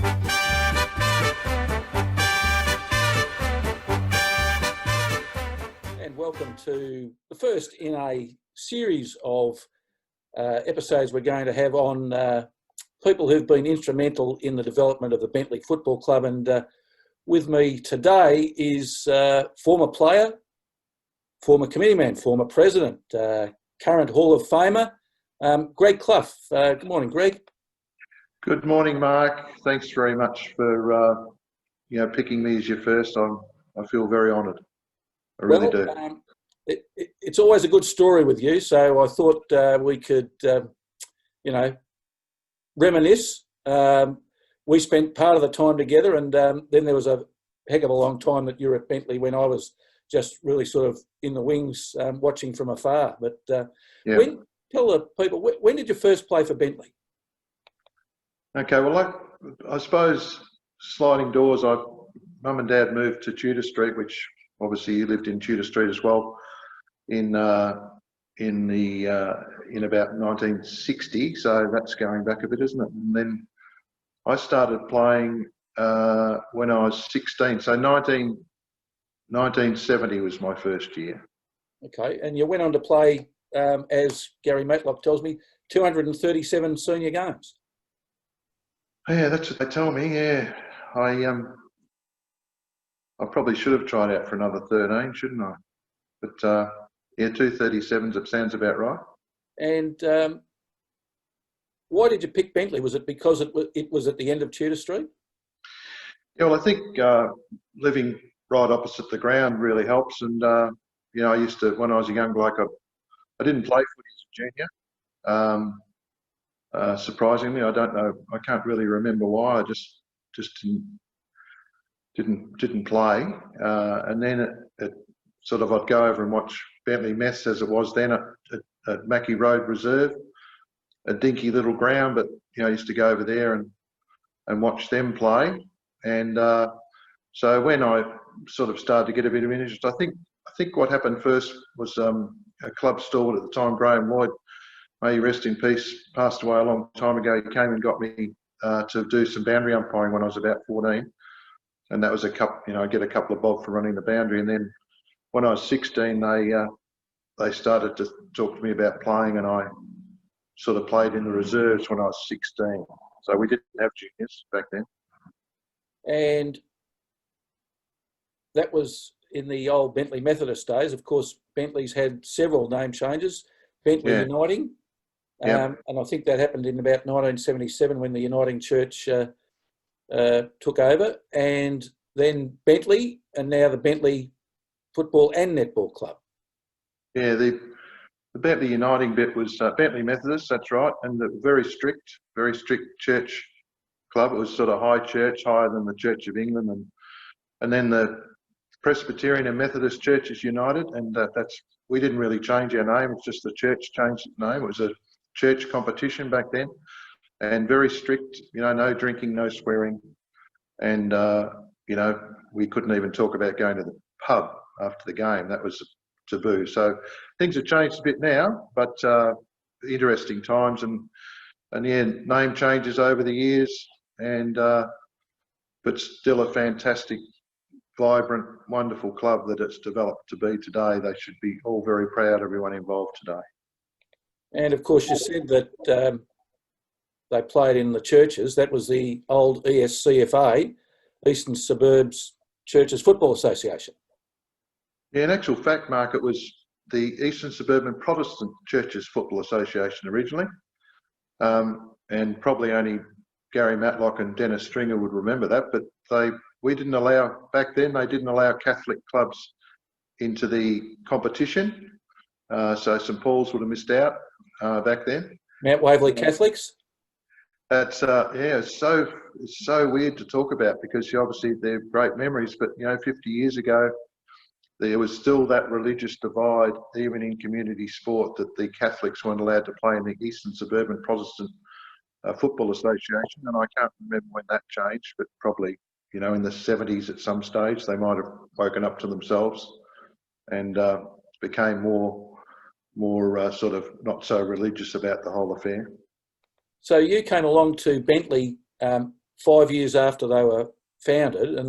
And welcome to the first in a series of episodes we're going to have on people who've been instrumental in the development of the Bentley Football Club. And with me today is former player, former committee man, former president, current Hall of Famer, Greg Clough. Good morning, Greg. Good morning, Mark. Thanks very much for picking me as your first. I feel very honoured. I really do. It's always a good story with you, so I thought we could, reminisce. We spent part of the time together, and then there was a heck of a long time that you were at Bentley when I was just really sort of in the wings, watching from afar. But tell the people, when did you first play for Bentley? Okay, well, I suppose sliding doors. Mum and Dad moved to Tudor Street, which obviously you lived in Tudor Street as well, in about 1960. So that's going back a bit, isn't it? And then I started playing when I was 16. So 1970 was my first year. Okay, and you went on to play, as Gary Matlock tells me, 237 senior games. Yeah, that's what they tell me. Yeah, I probably should have tried out for another 13, shouldn't I? But 237 sounds about right. And why did you pick Bentley? Was it because it was at the end of Tudor Street? Yeah, well, I think living right opposite the ground really helps. And I used to, when I was a young bloke, I didn't play footy as a junior. Surprisingly, I don't know. I can't really remember why. I just didn't play. And then it sort of, I'd go over and watch Bentley Mess as it was then at Mackie Road Reserve, a dinky little ground, but I used to go over there and watch them play. And so when I sort of started to get a bit of interest, I think what happened first was a club steward at the time, Graham Lloyd, may he rest in peace, passed away a long time ago. He came and got me to do some boundary umpiring when I was about 14. And that was I get a couple of bob for running the boundary. And then when I was 16, they started to talk to me about playing, and I sort of played in the reserves when I was 16. So we didn't have juniors back then. And that was in the old Bentley Methodist days. Of course, Bentley's had several name changes. Bentley Uniting. And I think that happened in about 1977 when the Uniting Church took over, and then Bentley, and now the Bentley Football and Netball Club. Yeah, the Bentley Uniting bit was Bentley Methodist, that's right, and the very strict church club. It was sort of high church, higher than the Church of England, and then the Presbyterian and Methodist Churches united, and we didn't really change our name. It's just the church changed its name. It was a church competition back then, and very strict, no drinking, no swearing, and we couldn't even talk about going to the pub after the game. That was taboo. So things have changed a bit now, but interesting times, and name changes over the years, and but still a fantastic, vibrant, wonderful club that it's developed to be today. They should be all very proud, everyone involved today. And of course, you said that they played in the churches. That was the old ESCFA, Eastern Suburbs Churches Football Association. Yeah, in actual fact, Mark, it was the Eastern Suburban Protestant Churches Football Association originally. And probably only Gary Matlock and Dennis Stringer would remember that, but we didn't allow, back then, they didn't allow Catholic clubs into the competition. So St Paul's would have missed out back then. Mount Waverley Catholics? That's it's so weird to talk about, because obviously they're great memories, but 50 years ago there was still that religious divide, even in community sport, that the Catholics weren't allowed to play in the Eastern Suburban Protestant Football Association, and I can't remember when that changed, but probably in the 70s at some stage they might have woken up to themselves and became more sort of not so religious about the whole affair. So you came along to Bentley 5 years after they were founded, and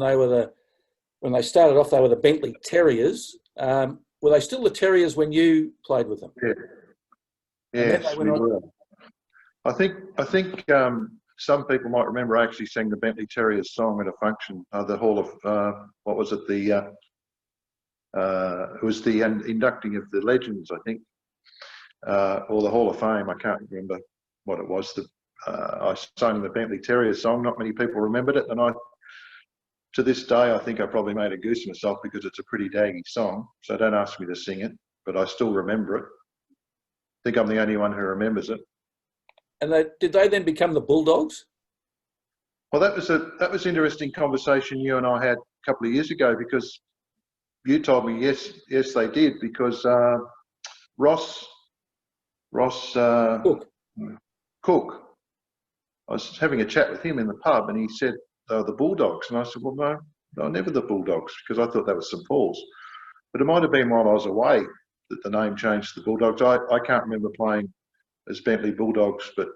when they started off, they were the Bentley Terriers. Were they still the Terriers when you played with them? Yeah. Yes, we were. I think some people might remember I actually sang the Bentley Terriers song at a function, the Hall of what was it? It was the inducting of the legends, I think, or the Hall of Fame. I can't remember what it was. I sung the Bentley Terriers song. Not many people remembered it, and to this day, I think I probably made a goose of myself because it's a pretty daggy song. So don't ask me to sing it, but I still remember it. I think I'm the only one who remembers it. And did they then become the Bulldogs? Well, that was an interesting conversation you and I had a couple of years ago, because you told me yes they did, because Ross Cook. I was having a chat with him in the pub, and he said they were the Bulldogs, and I said, well, no, they were never the Bulldogs, because I thought that was St Paul's. But it might have been while I was away that the name changed to the Bulldogs. I can't remember playing as Bentley Bulldogs, but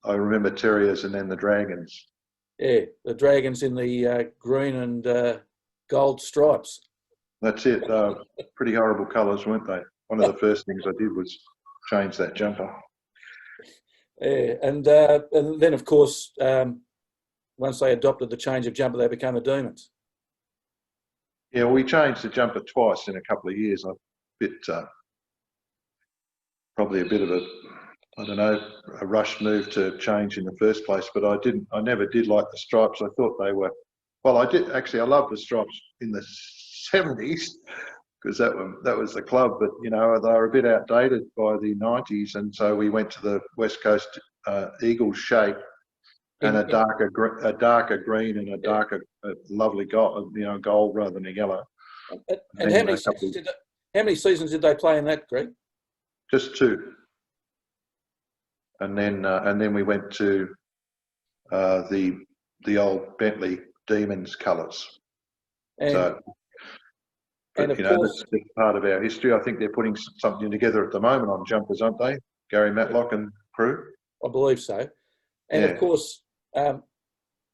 I remember Terriers and then the Dragons. Yeah, the Dragons in the green and gold stripes. That's it. Pretty horrible colours, weren't they? One of the first things I did was change that jumper. Yeah, and then of course, once they adopted the change of jumper, they became the Demons. Yeah, well, we changed the jumper twice in a couple of years. Probably a bit of a rushed move to change in the first place, but I never did like the stripes. I thought they were, well, I did actually. I loved the stripes in the 70s, because that was the club, but they were a bit outdated by the 90s, and so we went to the West Coast Eagles shape, and a darker green and a darker lovely gold, gold rather than a yellow. And how many seasons did they play in that, Greg? Just 2. And then we went to the old Bentley Demons colours. And of course, that's part of our history. I think they're putting something together at the moment on jumpers, aren't they? Gary Matlock and crew. I believe so. And of course,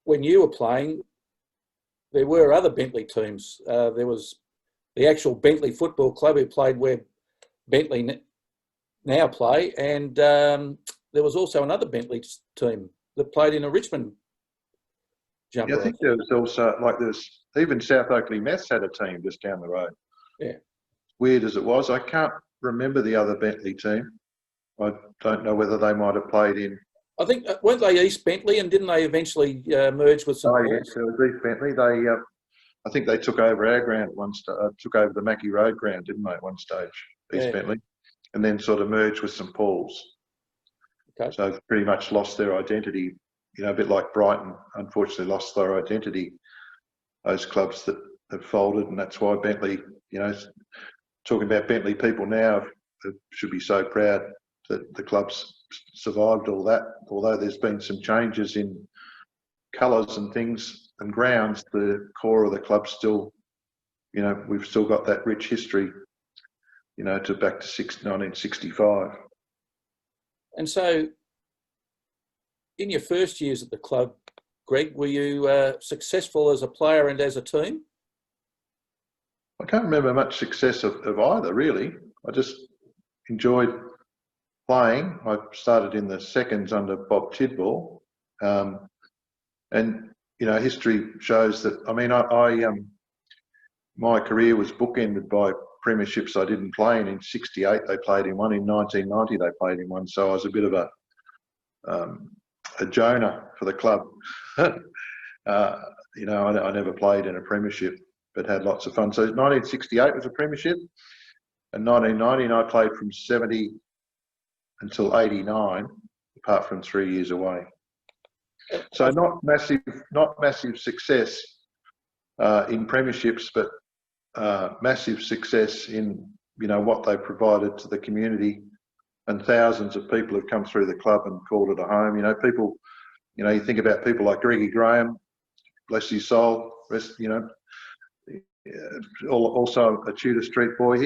when you were playing, there were other Bentley teams. There was the actual Bentley Football Club, who played where Bentley now play, and there was also another Bentley team that played in a Richmond jumper. Yeah, I think there was also, even South Oakley Mets had a team just down the road. Yeah. Weird as it was, I can't remember the other Bentley team. I don't know whether they might have played in. I think, weren't they East Bentley, and didn't they eventually merge with St Paul's? Yes, it was East Bentley. I think they took over our ground at one stage, took over the Mackie Road ground, didn't they, at one stage, East Bentley, and then sort of merged with St Paul's. Okay. So pretty much lost their identity, a bit like Brighton, unfortunately lost their identity, those clubs that have folded, and that's why Bentley, talking about Bentley people now should be so proud that the club's survived all that. Although there's been some changes in colours and things and grounds, the core of the club still, we've still got that rich history, to back to 1965. And so, in your first years at the club, Greg, were you successful as a player and as a team? I can't remember much success of either, really. I just enjoyed playing. I started in the seconds under Bob Tidball. And, history shows that, my career was bookended by premierships I didn't play in. In 68, they played in one. In 1990, they played in one. So I was a bit of a Jonah for the club. I never played in a premiership, but had lots of fun. So 1968 was a premiership, and 1990, I played from 70 until 89, apart from 3 years away. So not massive success in premierships, but massive success in what they provided to the community, and thousands of people have come through the club and called it a home. People, you think about people like Greggy Graham, bless his soul, also a Tudor Street boy.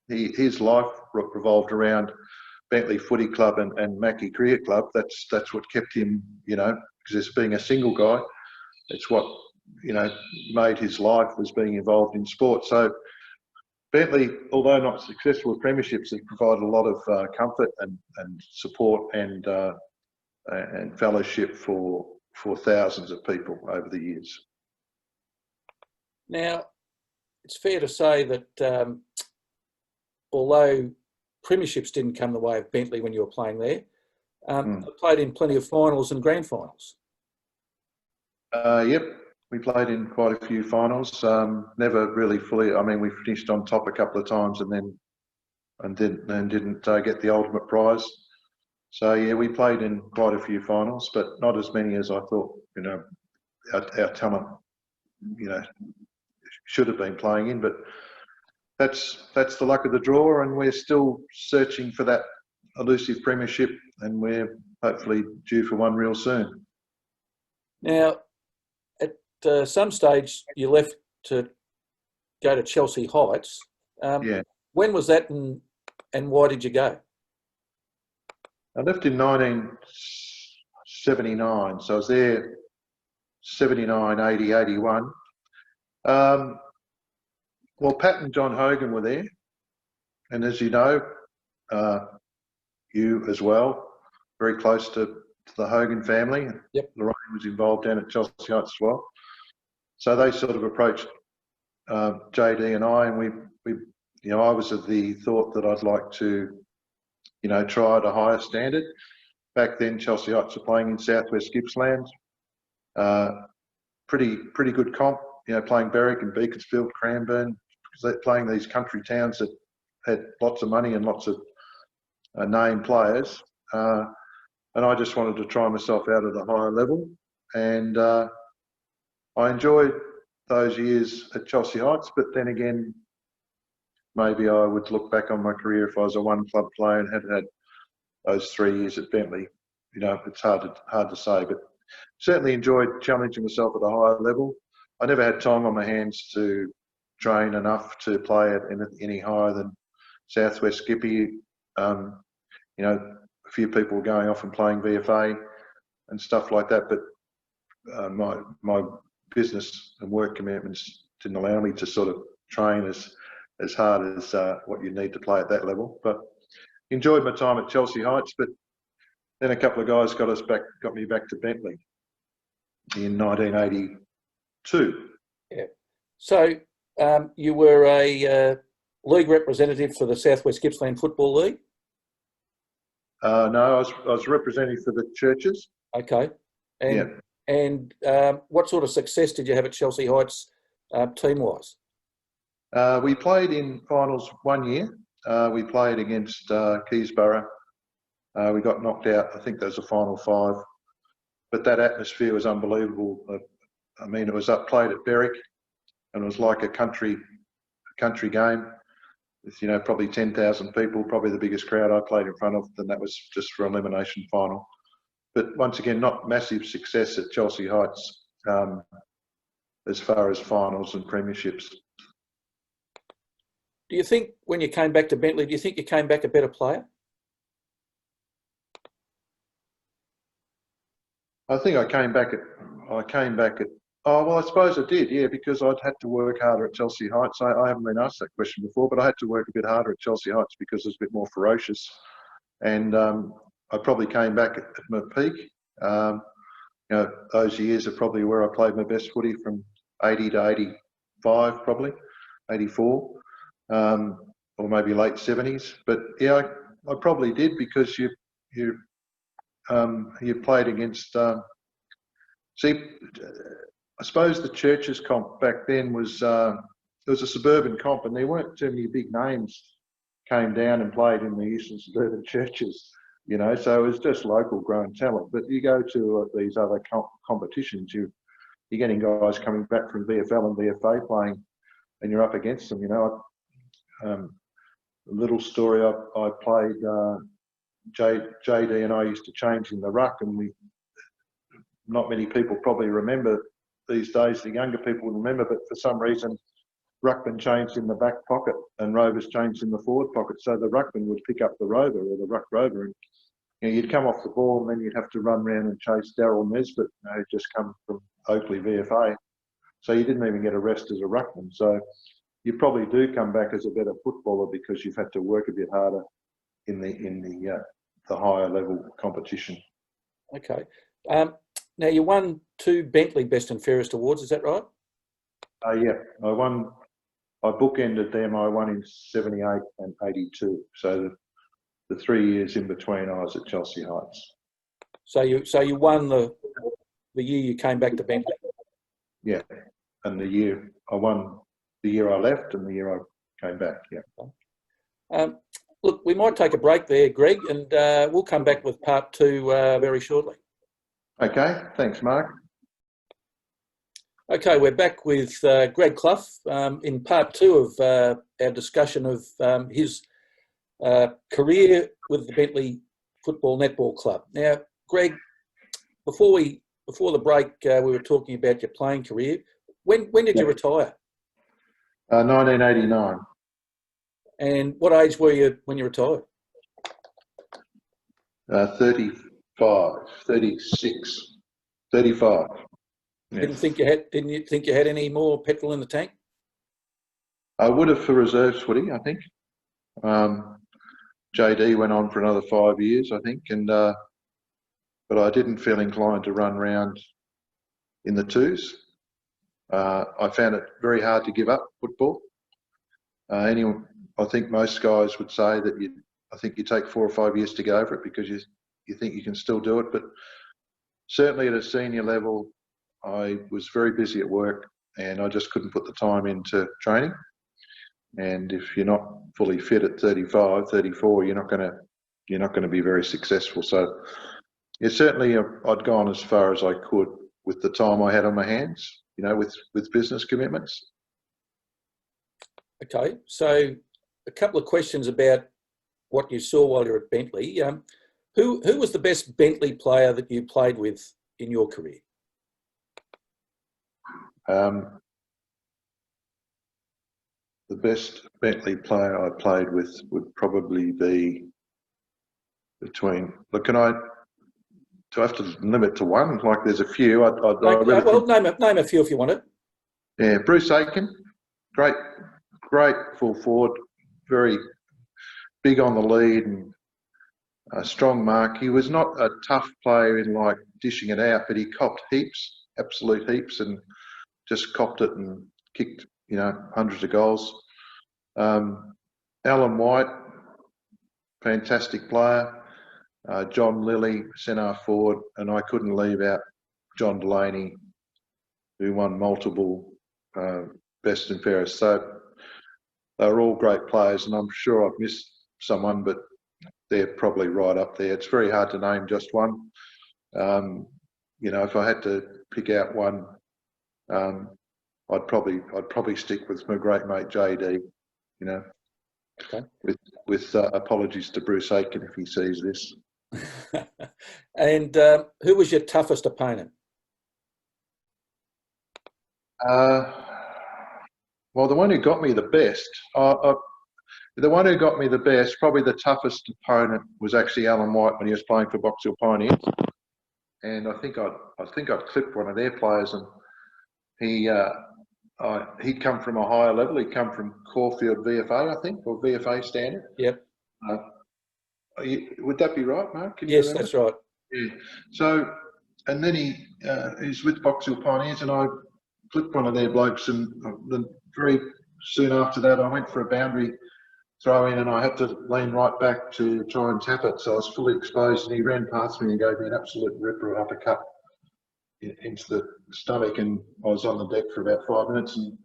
His life revolved around Bentley Footy Club and Mackie Cricket Club. That's what kept him, because as being a single guy, it's what, made his life was being involved in sport. So Bentley, although not successful with premierships, has provided a lot of comfort and support and fellowship for thousands of people over the years. Now, it's fair to say that although premierships didn't come the way of Bentley when you were playing there, they played in plenty of finals and grand finals. Yep, we played in quite a few finals. Never really fully. I mean, we finished on top a couple of times and didn't get the ultimate prize. So yeah, we played in quite a few finals, but not as many as I thought. Our talent, should have been playing in. But that's the luck of the draw, and we're still searching for that elusive premiership, and we're hopefully due for one real soon. Now, at some stage, you left to go to Chelsea Heights. Yeah. When was that, and why did you go? I left in 1979, so I was there 79, 80, 81. Well, Pat and John Hogan were there, and as you know, you as well, very close to the Hogan family. Yep. Lorraine was involved down at Chelsea Heights as well. So they sort of approached JD and I, and we I was of the thought that I'd like to, try at a higher standard. Back then, Chelsea Heights were playing in Southwest Gippsland. Pretty good comp, playing Berwick and Beaconsfield, Cranbourne, because they're playing these country towns that had lots of money and lots of name players. And I just wanted to try myself out at a higher level. And I enjoyed those years at Chelsea Heights, but then again, maybe I would look back on my career if I was a one-club player and had those 3 years at Bentley. It's hard to say, but certainly enjoyed challenging myself at a higher level. I never had time on my hands to train enough to play at any higher than Southwest Skippy. A few people were going off and playing VFA and stuff like that, but my business and work commitments didn't allow me to sort of train as hard as what you need to play at that level. But enjoyed my time at Chelsea Heights, but then a couple of guys got me back to Bentley in 1982. Yeah. So you were a league representative for the Southwest Gippsland Football League? No, I was representing for the churches. Okay. And what sort of success did you have at Chelsea Heights team-wise? We played in finals 1 year. We played against Keysborough. We got knocked out. I think there was a final 5. But that atmosphere was unbelievable. It was played at Berwick, and it was like a country game with, probably 10,000 people, probably the biggest crowd I played in front of, and that was just for elimination final. But once again, not massive success at Chelsea Heights as far as finals and premierships. Do you think when you came back to Bentley, do you think you came back a better player? I think I came back at, I suppose I did, yeah, because I'd had to work harder at Chelsea Heights. I haven't been asked that question before, but I had to work a bit harder at Chelsea Heights because it was a bit more ferocious. And I probably came back at my peak. Those years are probably where I played my best footy, from 80 to 85, probably, 84, or maybe late 70s. But yeah, I probably did, because you played against. I suppose the churches comp back then was it was a suburban comp, and there weren't too many big names came down and played in the eastern suburban churches. So it was just local grown talent. But you go to these other competitions, you're getting guys coming back from VFL and VFA playing, and you're up against them. A little story, I played, JD and I used to change in the ruck, and not many people probably remember these days, the younger people remember, but for some reason, ruckman changed in the back pocket and rovers changed in the forward pocket. So the ruckman would pick up the rover, or the ruck rover, and you'd come off the ball and then you'd have to run around and chase Daryl Nesbitt, who'd just come from Oakley VFA. So you didn't even get a rest as a ruckman. So you probably do come back as a better footballer because you've had to work a bit harder in the higher level competition. Okay. Now you won 2 Bentley Best and Fairest awards. Is that right? Yeah, I bookended them. I won in 78 and 82. So the 3 years in between, I was at Chelsea Heights. So you won the year you came back to Bentley. Yeah, and I won the year I left and the year I came back. Yeah. Look, we might take a break there, Greg, and we'll come back with part 2 very shortly. Okay, thanks, Mark. Okay, we're back with Greg Clough in part 2 of our discussion of his career with the Bentley Football Netball Club. Now, Greg, before the break, we were talking about your playing career. When did you retire? 1989. And what age were you when you retired? 35, 36, 35. Yeah. Didn't you think you had any more petrol in the tank? I would have for reserves footy, I think. JD went on for another 5 years, I think, and but I didn't feel inclined to run round in the twos. I found it very hard to give up football. I think most guys would say that I think you take 4 or 5 years to get over it because you think you can still do it. But certainly at a senior level, I was very busy at work and I just couldn't put the time into training. And if you're not fully fit at 35, 34, you're not going to be very successful. So yeah, certainly I'd gone as far as I could with the time I had on my hands, with business commitments. Okay, so a couple of questions about what you saw while you were at Bentley. Who was the best Bentley player that you played with in your career? The best Bentley player I played with would probably be between. Look, do I have to limit to one? Like, there's a few. Name a few if you want it. Yeah, Bruce Aiken, great full forward, very big on the lead and a strong mark. He was not a tough player in like dishing it out, but he copped heaps, absolute heaps, and just copped it and kicked, hundreds of goals. Alan White, fantastic player. John Lilly, centre forward, and I couldn't leave out John Delaney, who won multiple best and fairest. So they were all great players, and I'm sure I've missed someone, but they're probably right up there. It's very hard to name just one. If I had to pick out one, I'd probably stick with my great mate JD. Okay. With apologies to Bruce Aiken if he sees this. And who was your toughest opponent? Well, the one who got me the best, probably the toughest opponent was actually Alan White when he was playing for Box Hill Pioneers, and I think I'd clipped one of their players, and he'd come from a higher level. He'd come from Caulfield VFA, I think, or VFA standard. Yep. Would that be right, Mark? Yes, that's right. Yeah. So, and then he's with Box Hill Pioneers, and I clipped one of their blokes, and then very soon after that, I went for a boundary throw in, and I had to lean right back to try and tap it. So I was fully exposed, and he ran past me and gave me an absolute ripper uppercut into the stomach, and I was on the deck for about 5 minutes, and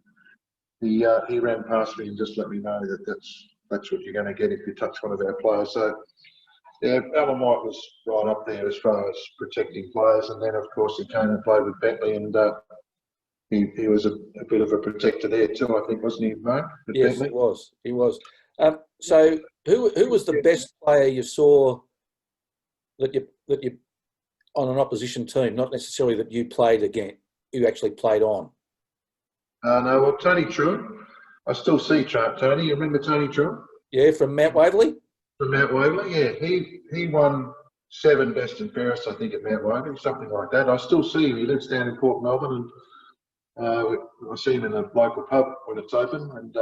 he ran past me and just let me know that that's what you're going to get if you touch one of our players. So yeah, Alan White was right up there as far as protecting players, and then of course he came and played with Bentley, and he was a bit of a protector there too, I think, wasn't he, Mark? Yes, Bentley? He was. So who was the best player you saw that you on an opposition team, not necessarily that you played against, you actually played on? No, well, Tony Truitt. I still see Tony. You remember Tony Truitt? Yeah, from Mount Waverley? From Mount Waverley, yeah. He won 7 best and fairest, I think, at Mount Woking, something like that. I still see him. He lives down in Port Melbourne, and I see him in the local pub when it's open, and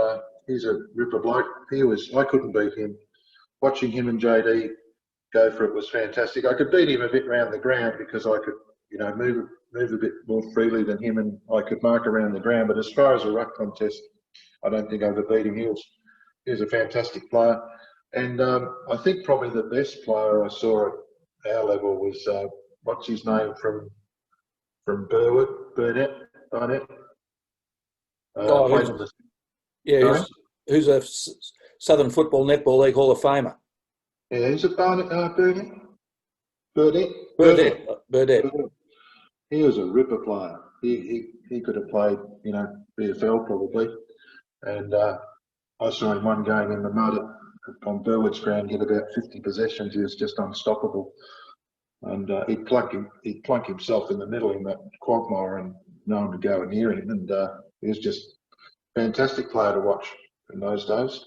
he's a ripper bloke. I couldn't beat him. Watching him and JD go for it was fantastic. I could beat him a bit round the ground because I could, move a bit more freely than him, and I could mark around the ground. But as far as a ruck contest, I don't think I ever beat him. He was a fantastic player. And I think probably the best player I saw at our level was, what's his name, from Barnett. Who's a Southern Football Netball League Hall of Famer. Yeah, is it Barnett? Burdett. He was a ripper player. He could have played, VFL probably. And I saw him one game in the mud on Burwood's ground, get about 50 possessions. He was just unstoppable. And he'd plunk himself in the middle in that quagmire and no one would go near him. And he was just a fantastic player to watch in those days.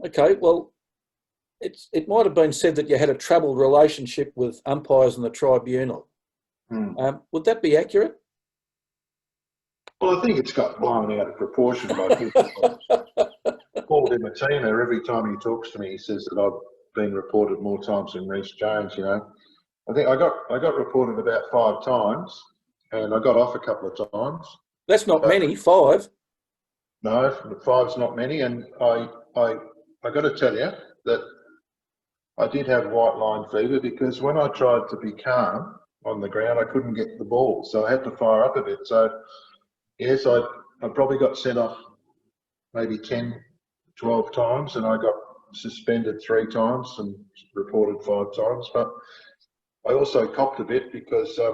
Okay, well, it might have been said that you had a troubled relationship with umpires in the tribunal. Would that be accurate? Well, I think it's got blown out of proportion by people. Paul Di Martino, every time he talks to me, he says that I've been reported more times than Reece Jones. I think I got reported about 5 times, and I got off a couple of times. That's not many. 5. No, 5's not many, and I got to tell you that I did have white line fever because when I tried to be calm on the ground, I couldn't get the ball, so I had to fire up a bit. So yes, I probably got sent off maybe 10, 12 times, and I got suspended 3 times and reported 5 times. But I also copped a bit because I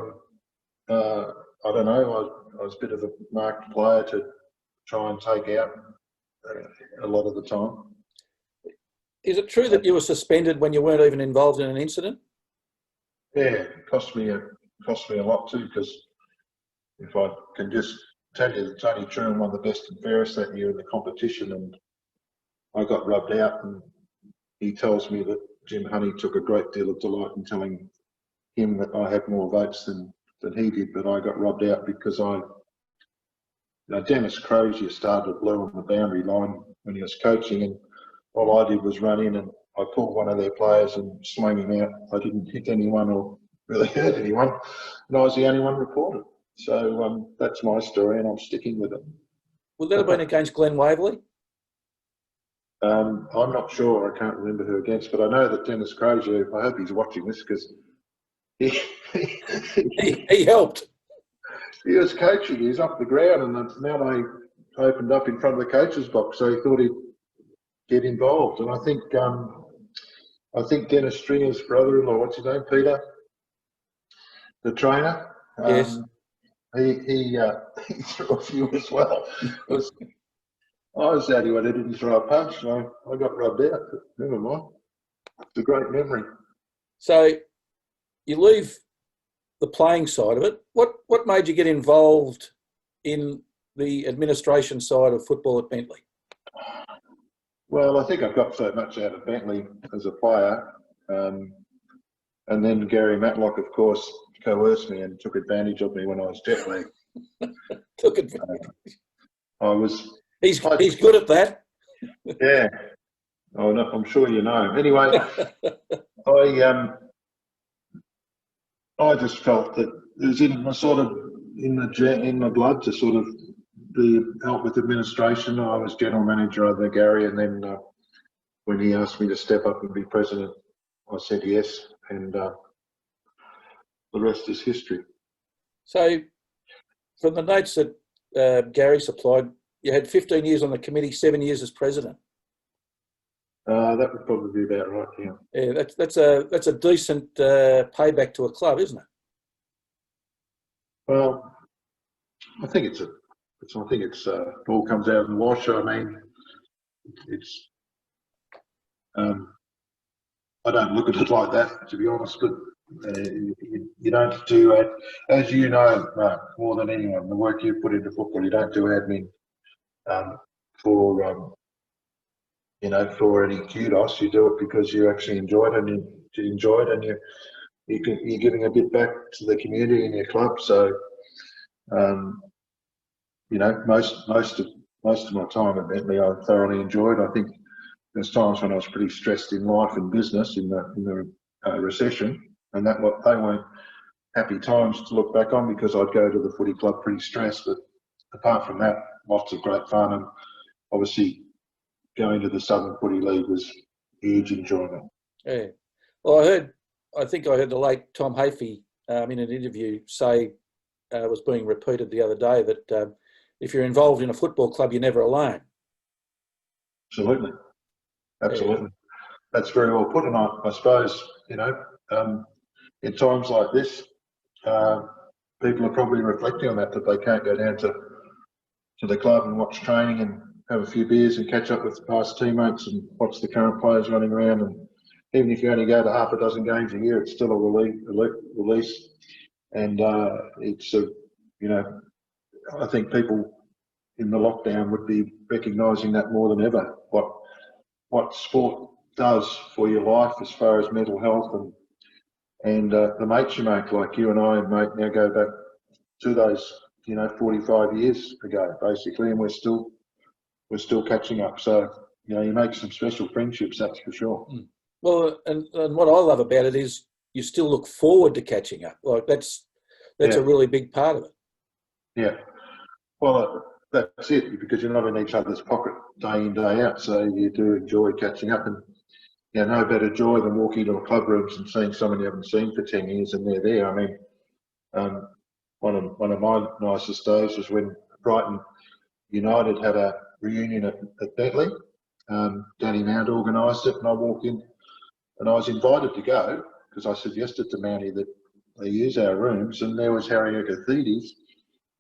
don't know, I was a bit of a marked player to try and take out a lot of the time. Is it true that you were suspended when you weren't even involved in an incident? Yeah, it cost me a lot too, because if I can just tell you that Tony Truman won the best and fairest that year in the competition, and I got rubbed out, and he tells me that Jim Honey took a great deal of delight in telling him that I had more votes than he did, but I got rubbed out because Dennis Crozier started blue on the boundary line when he was coaching, and all I did was run in and I pulled one of their players and swung him out. I didn't hit anyone or really hurt anyone, and I was the only one reported. So that's my story, and I'm sticking with it. Would that have been against Glenn Waverley? I'm not sure. I can't remember who against, but I know that Dennis Crozier, I hope he's watching this because he helped. He was coaching. He was up the ground, and now they opened up in front of the coach's box, so he thought he'd get involved. And I think Dennis Stringer's brother-in-law, what's his name, Peter, the trainer. Yes. He threw a few as well. I was the only one who didn't throw a punch, so I got rubbed out. But never mind. It's a great memory. So you leave the playing side of it. What made you get involved in the administration side of football at Bentley? Well, I think I got so much out of Bentley as a player. And then Gary Matlock, of course, coerced me and took advantage of me when I was jet lagged. Took advantage. He's good at that. Yeah. Oh, no, I'm sure you know. Anyway, I just felt that it was in my blood to sort of help with administration. I was general manager under Gary, and then when he asked me to step up and be president, I said yes, and the rest is history. So, from the notes that Gary supplied, you had 15 years on the committee, 7 years as president. That would probably be about right. Yeah. Yeah, that's a decent payback to a club, isn't it? Well, I think it's all comes out in the wash. I mean, it's. I don't look at it like that, to be honest, but you don't do it, as you know, Mark, more than anyone, the work you put into football, you don't do admin for any kudos. You do it because you actually enjoy it, and you enjoy it, and you're giving a bit back to the community and your club. So, you know, most of my time at Bentley, I thoroughly enjoyed. I think there's times when I was pretty stressed in life and business in the recession, and they weren't happy times to look back on, because I'd go to the footy club pretty stressed. But apart from that, lots of great fun, and obviously going to the Southern Footy League was huge enjoyment. Yeah. Well, I think I heard the late Tom Hafey in an interview say, was being repeated the other day, that if you're involved in a football club, you're never alone. Absolutely. Yeah. That's very well put. And I suppose, you know, in times like this, people are probably reflecting on that they can't go down to the club and watch training and have a few beers and catch up with past teammates and watch the current players running around. And even if you only go to half a dozen games a year, it's still a release. And it's a, you know, I think people in the lockdown would be recognising that more than ever, what sport does for your life as far as mental health and the mates you make, like you and I, mate, now go back to those, you know, 45 years ago, basically, and we're still catching up. So, you know, you make some special friendships, that's for sure. Well, and what I love about it is you still look forward to catching up. Like that's a really big part of it. Yeah. Well, that's it, because you're not in each other's pocket day in, day out. So you do enjoy catching up, and you know, no better joy than walking into a club rooms and seeing someone you haven't seen for 10 years and they're there. I mean, one of my nicest days was when Brighton United had a reunion at Bentley. Danny Mount organised it, and I walked in, and I was invited to go because I suggested to Mountie that they use our rooms, and there was Harry Agathides.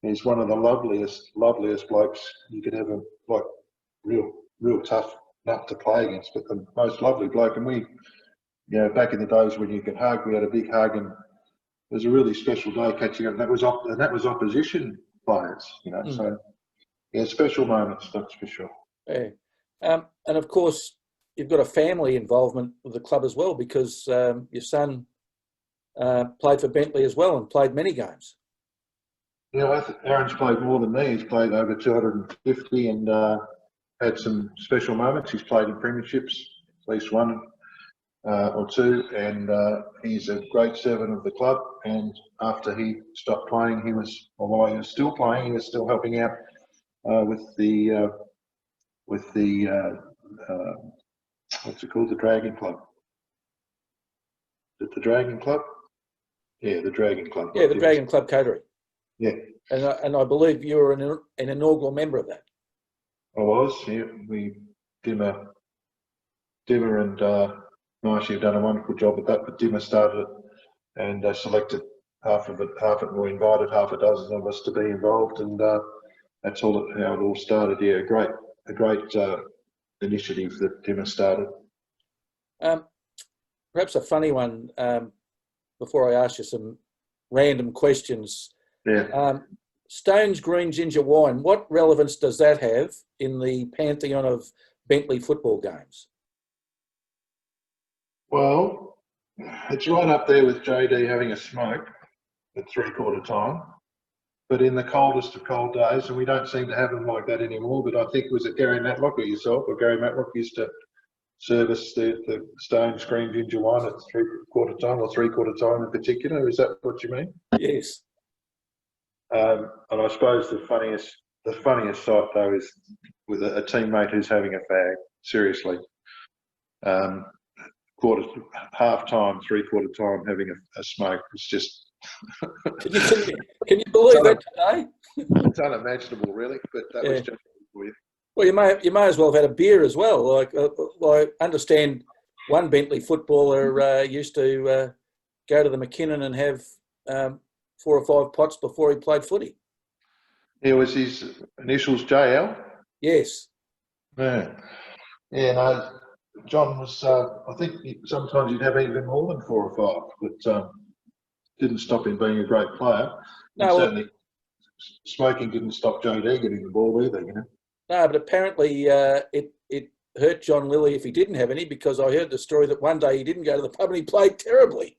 He's one of the loveliest blokes you could ever, like, real tough nut to play against, but the most lovely bloke. And we, you know, back in the days when you could hug, we had a big hug, and it was a really special day catching up. And that was opposition players, you know. So yeah, special moments, that's for sure. Yeah, and of course you've got a family involvement with the club as well, because your son played for Bentley as well and played many games. Yeah, Aaron's played more than me. He's played over 250 and had some special moments. He's played in premierships, at least one or two, and he's a great servant of the club. And after he stopped playing, he was still playing, he was still helping out with the what's it called, the Dragon Club. Is it the Dragon Club? Yeah, the Dragon Club. Yeah, the Dragon Club Coterie. Yeah. And I believe you were an inaugural member of that. I was, yeah. Dimmer and Marcy have done a wonderful job at that, but Dimmer started it and selected half it, or invited half a dozen of us to be involved, and that's how it all started. Yeah, a great initiative that Dimmer started. Perhaps a funny one, before I ask you some random questions. Yeah. Stones Green Ginger Wine, what relevance does that have in the pantheon of Bentley football games? Well, it's right up there with JD having a smoke at 3/4 time. But in the coldest of cold days, and we don't seem to have them like that anymore, but I think, was it Gary Matlock or yourself, or Gary Matlock used to service the Stones Green Ginger Wine at 3/4 time, or 3/4 time in particular? Is that what you mean? Yes. And I suppose the funniest sight though is with a teammate who's having a fag. Seriously, half time, 3/4 time, having a smoke. It's just. Can you believe that today? It's unimaginable, really. But that was just for you. Well, you may as well have had a beer as well. Like I understand, one Bentley footballer used to go to the McKinnon and have 4 or 5 pots before he played footy. Yeah, was his initials JL? Yes. Yeah. Yeah, no, John was, I think sometimes he'd have even more than 4 or 5, but didn't stop him being a great player. No, certainly smoking didn't stop JD getting the ball either, you know. No, but apparently it hurt John Lilly if he didn't have any, because I heard the story that one day he didn't go to the pub and he played terribly.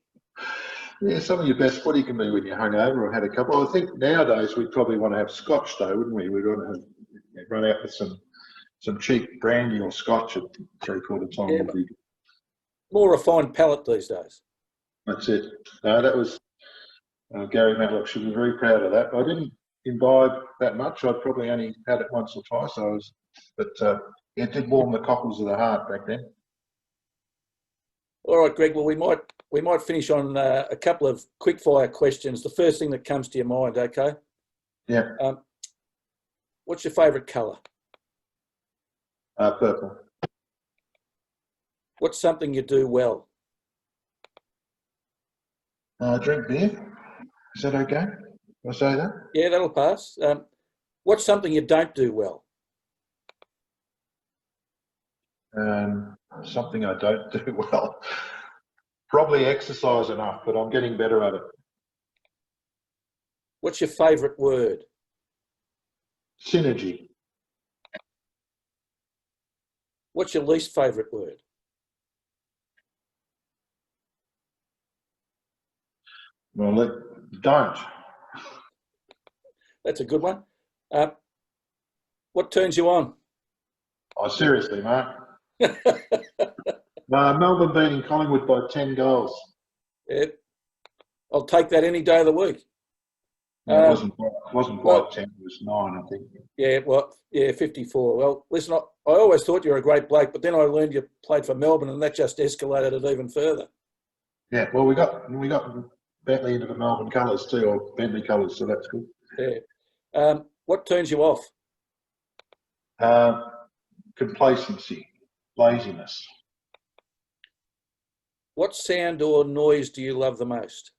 Yeah, some of your best footy can be when you're hungover or had a couple. I think nowadays we'd probably want to have scotch though, wouldn't we? We'd want to have, run out with some cheap brandy or scotch at 3/4 time. Yeah, more refined palate these days. That's it. No, that was Gary Matlock should be very proud of that. I didn't imbibe that much. I'd probably only had it once or twice. But it did warm the cockles of the heart back then. All right, Greg. Well, we might finish on a couple of quick-fire questions. The first thing that comes to your mind, okay? Yeah. What's your favourite colour? Purple. What's something you do well? Drink beer. Is that okay? Can I say that? Yeah, that'll pass. What's something you don't do well? Something I don't do well. Probably exercise enough, but I'm getting better at it. What's your favourite word? Synergy. What's your least favourite word? Well, don't. That's a good one. What turns you on? Oh, seriously, Mark. Melbourne beating Collingwood by 10 goals. Yeah, I'll take that any day of the week. Yeah, it wasn't quite 10, it was 9, I think. Yeah, well, yeah, 54. Well, listen, I always thought you were a great bloke, but then I learned you played for Melbourne, and that just escalated it even further. Yeah, well, we got Bentley into the Melbourne colours too, or Bentley colours, so that's good. Yeah. What turns you off? Complacency, laziness. What sound or noise do you love the most?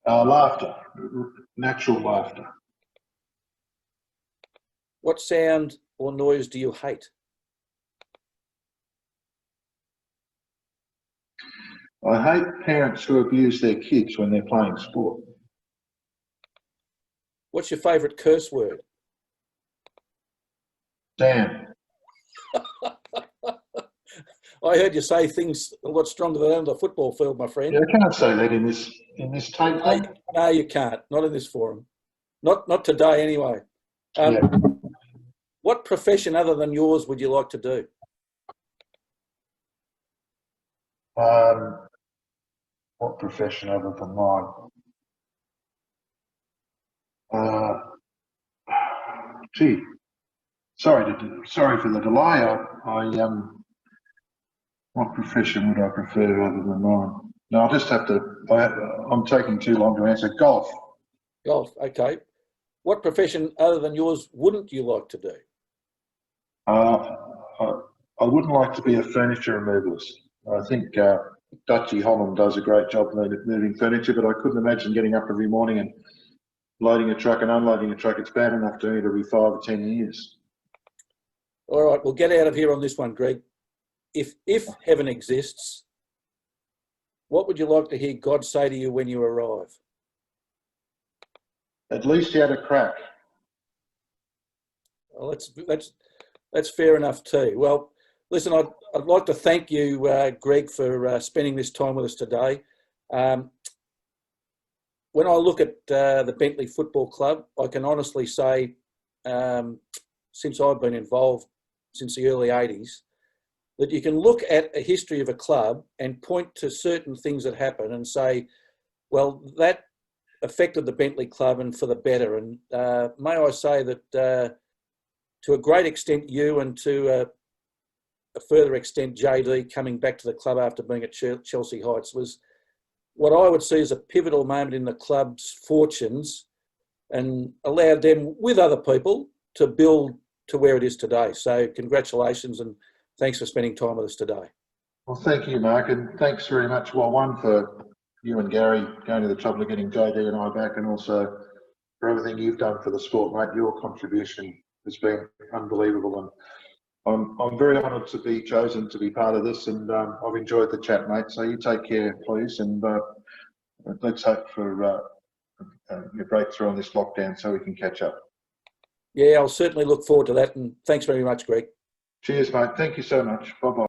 Laughter, natural laughter. What sound or noise do you hate? I hate parents who abuse their kids when they're playing sport. What's your favourite curse word? Damn. I heard you say things a lot stronger than on the football field, my friend. Yeah, I can't say that in this tape. No, you can't. Not in this forum. Not today, anyway. Yeah. What profession other than yours would you like to do? What profession other than mine? Gee, sorry for the delay. What profession would I prefer other than mine? No, I'll just have to. I'm taking too long to answer. Golf. Golf. Okay. What profession other than yours wouldn't you like to do? I wouldn't like to be a furniture removalist. I think Dutchy Holland does a great job moving furniture, but I couldn't imagine getting up every morning and loading a truck and unloading a truck. It's bad enough doing it every 5 or 10 years. All right, we'll get out of here on this one, Greg. If heaven exists, what would you like to hear God say to you when you arrive? At least you had a crack. Well, that's fair enough too. Well, listen, I'd like to thank you, Greg, for spending this time with us today. When I look at the Bentley Football Club, I can honestly say, since I've been involved since the early 80s, that you can look at a history of a club and point to certain things that happen and say, well, that affected the Bentley Club and for the better. And may I say that to a great extent, you, and to a further extent, JD, coming back to the club after being at Chelsea Heights, was what I would see as a pivotal moment in the club's fortunes and allowed them, with other people, to build to where it is today. So congratulations and thanks for spending time with us today. Well, thank you, Mark, and thanks very much, well, one, for you and Gary going to the trouble of getting JD and I back, and also for everything you've done for the sport, mate. Your contribution has been unbelievable, and I'm very honoured to be chosen to be part of this, and I've enjoyed the chat, mate. So you take care, please, and let's hope for your breakthrough on this lockdown so we can catch up. Yeah, I'll certainly look forward to that. And thanks very much, Greg. Cheers, mate. Thank you so much. Bye-bye.